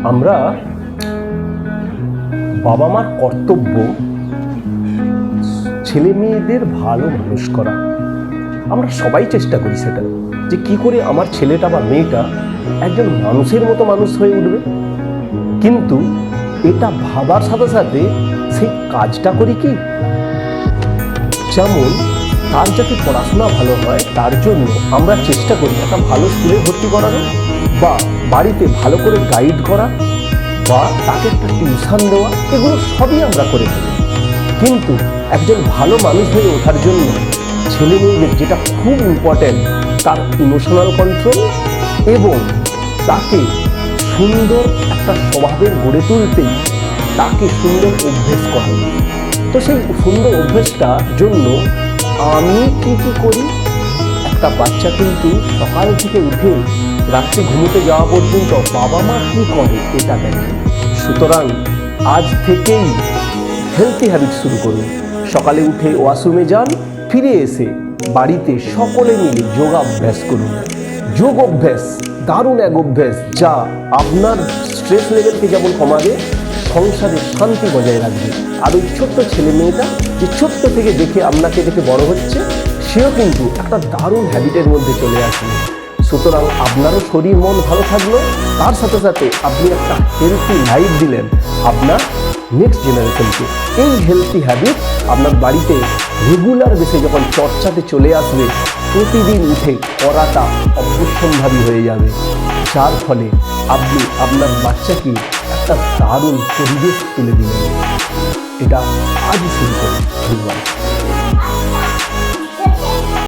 আমরা বাবা মার কর্তব্য ছেলে মেয়েদের ভালো মানুষ করা। আমরা সবাই চেষ্টা করি সেটা, যে কি করে আমার ছেলেটা বা মেয়েটা একজন মানুষের মতো মানুষ হয়ে উঠবে। কিন্তু এটা ভাবার সাথে সাথে সেই কাজটা করি কি, যেমন তার যাতে পড়াশোনা ভালো হয় তার জন্য আমরা চেষ্টা করি একটা ভালো স্কুলে ভর্তি করানো, বা বাড়িতে ভালো করে গাইড করা, বা তাকে একটা টিউশন দেওয়া। এগুলো সবই আমরা করে থাকি। কিন্তু একজন ভালো মানুষ হয়ে ওঠার জন্য ছেলে মেয়েদের যেটা খুব ইম্পর্ট্যান্ট, তার ইমোশনাল কন্ট্রোল এবং তাকে সুন্দর একটা স্বভাবের গড়ে তুলতেই তাকে সুন্দর অভ্যেস করানো। তো সেই সুন্দর অভ্যেসটার জন্য আমি কি করি, একটা বাচ্চা কিন্তু সকাল থেকে উঠে রাত্রে ঘুমোতে যাওয়া পর্যন্ত বাবা মা কি করে এটা দেখে। সুতরাং আজ থেকেই হেলথি হ্যাবিট শুরু করুন। সকালে উঠে ওয়াশরুমে যান, ফিরে এসে বাড়িতে সকলে মিলে যোগাভ্যাস করুন। যোগ অভ্যাস দারুণ এক অভ্যাস, যা আপনার স্ট্রেস লেভেলকে যেমন কমাবে, সংসারে শান্তি বজায় রাখবে। আর ওই ছোট্ট ছেলে মেয়েটা যে ছোট্ট থেকে দেখে আপনাকে দেখে বড় হচ্ছে, সেও কিন্তু একটা দারুণ হ্যাবিটের মধ্যে চলে আসবে। সুতরাং আপনারও শরীর মন ভালো থাকলো, তার সাথে সাথে আপনি একটা হেলথি লাইফ দিলেন আপনার নেক্সট জেনারেশনকে। এই হেলথি হ্যাবিট আপনার বাড়িতে রেগুলার বেসে যখন চর্চাতে চলে আসবে, প্রতিদিন উঠে করাটা অবশ্যম্ভাবী হয়ে যাবে, যার ফলে আপনি আপনার বাচ্চাকে একটা দারুণ পরিবেশ তুলে দিলেন। এটা আজই শুরু করুন। ধন্যবাদ।